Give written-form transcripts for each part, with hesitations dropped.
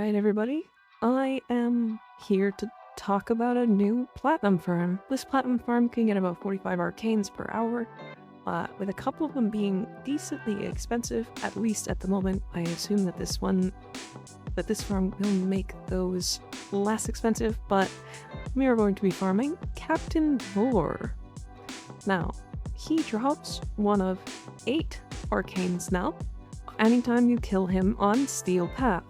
Alright everybody, I am here to talk about a new platinum farm. This platinum farm can get about 45 arcanes per hour, with a couple of them being decently expensive, at least at the moment. I assume that this farm will make those less expensive, but we are going to be farming Captain Vor. Now, he drops one of 8 arcanes now, anytime you kill him on Steel Path.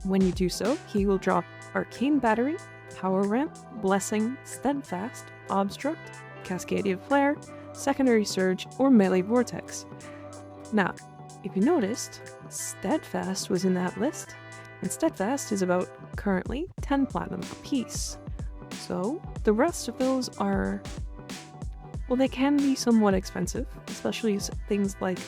When you do so, he will drop Arcane Battery, Power Ramp, Blessing, Steadfast, Obstruct, Cascadia Flare, Secondary Surge, or Melee Vortex. Now, if you noticed, Steadfast was in that list, and Steadfast is about currently 10 platinum apiece. So, the rest of those are, well, they can be somewhat expensive, especially things like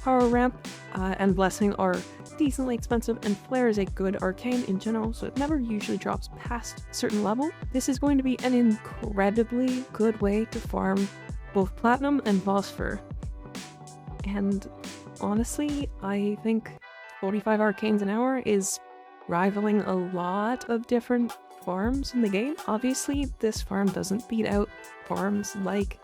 Power Ramp and Blessing are decently expensive, and Flare is a good arcane in general, so it never usually drops past a certain level. This is going to be an incredibly good way to farm both Platinum and Phosphor. And honestly, I think 45 arcanes an hour is rivaling a lot of different farms in the game. Obviously, this farm doesn't beat out farms like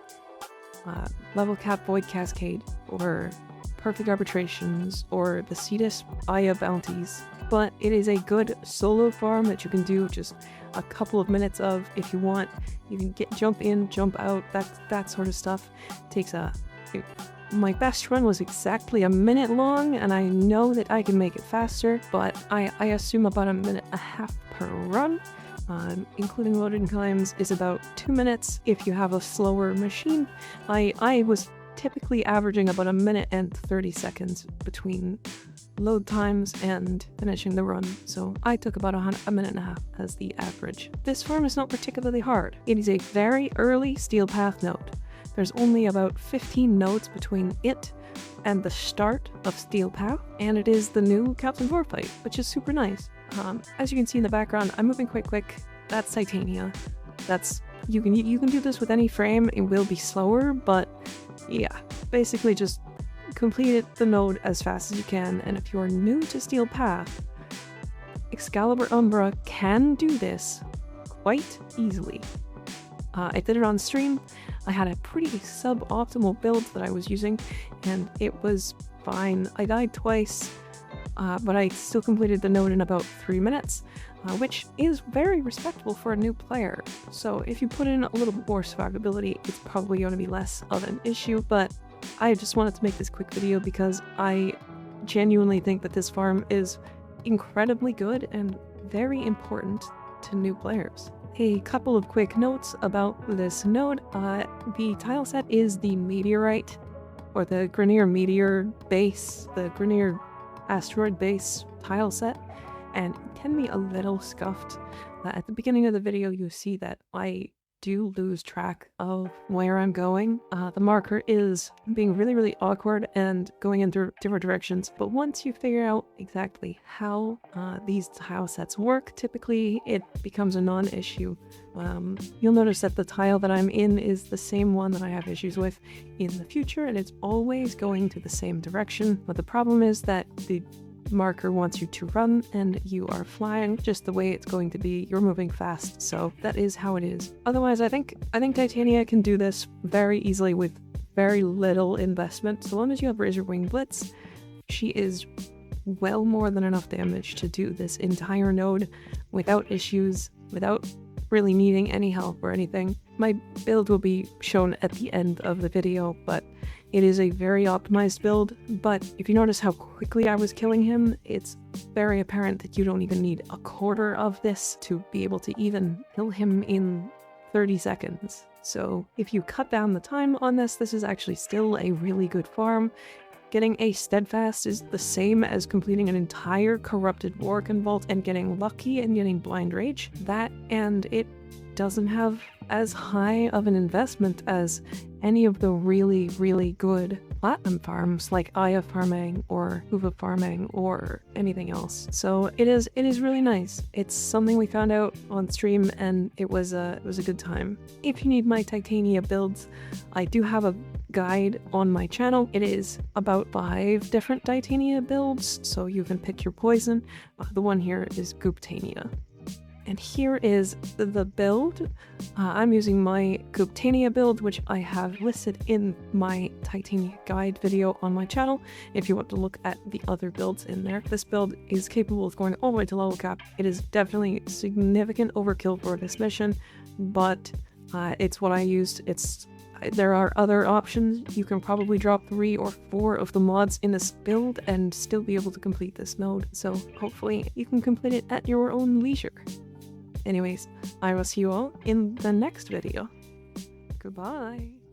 Level Cap Void Cascade or Perfect Arbitrations or the Cetus Aya bounties, but it is a good solo farm that you can do just a couple of minutes of if you want. You can jump in, jump out, that sort of stuff. My best run was exactly a minute long, and I know that I can make it faster, but I assume about a minute and a half per run. Including loading times is about 2 minutes if you have a slower machine. I was typically averaging about a minute and 30 seconds between load times and finishing the run, so I took about a minute and a half as the average. This farm is not particularly hard. It is a very early Steel Path node. There's only about 15 nodes between it and the start of Steel Path, and it is the new Captain Vor fight, which is super nice. As you can see in the background, I'm moving quite quick. That's Titania. You can do this with any frame. It will be slower, but yeah, basically just complete the node as fast as you can. And if you're new to Steel Path, Excalibur Umbra can do this quite easily. I did it on stream. I had a pretty suboptimal build that I was using, and it was fine. I died twice, but I still completed the node in about 3 minutes, which is very respectable for a new player. So if you put in a little bit more survivability, it's probably going to be less of an issue, but I just wanted to make this quick video because I genuinely think that this farm is incredibly good and very important to new players. A couple of quick notes about this node. The tile set is the Meteorite, or the Grineer Meteor base, the Grineer Asteroid base tile set, and it can be a little scuffed. At the beginning of the video, you see that I do lose track of where I'm going. The marker is being really awkward and going in different directions, but once you figure out exactly how these tile sets work, typically it becomes a non-issue. You'll notice that the tile that I'm in is the same one that I have issues with in the future, and it's always going to the same direction, but the problem is that the marker wants you to run and you are flying just the way it's going to be. You're moving fast, so that is how it is. Otherwise, I think Titania can do this very easily with very little investment. So long as you have Razor Wing Blitz, she is well more than enough damage to do this entire node without issues, without really needing any help or anything. My build will be shown at the end of the video, but it is a very optimized build. But if you notice how quickly I was killing him, it's very apparent that you don't even need a quarter of this to be able to even kill him in 30 seconds. So if you cut down the time on this, this is actually still a really good farm. Getting a Steadfast is the same as completing an entire Corrupted Worgen Vault and getting lucky and getting Blind Rage. That, and it doesn't have as high of an investment as any of the really good platinum farms like Aya farming or Huva farming or anything else. So it is really nice. It's something we found out on stream, and it was a good time. If you need my Titania builds, I do have a guide on my channel. It is about 5 different Titania builds, so you can pick your poison. The one here is Gooptania. And here is the build. I'm using my Titania build, which I have listed in my Titania guide video on my channel, if you want to look at the other builds in there. This build is capable of going all the way to level cap. It is definitely significant overkill for this mission, but it's what I used. There are other options. You can probably drop 3 or 4 of the mods in this build and still be able to complete this mode, so hopefully you can complete it at your own leisure. Anyways, I will see you all in the next video. Goodbye!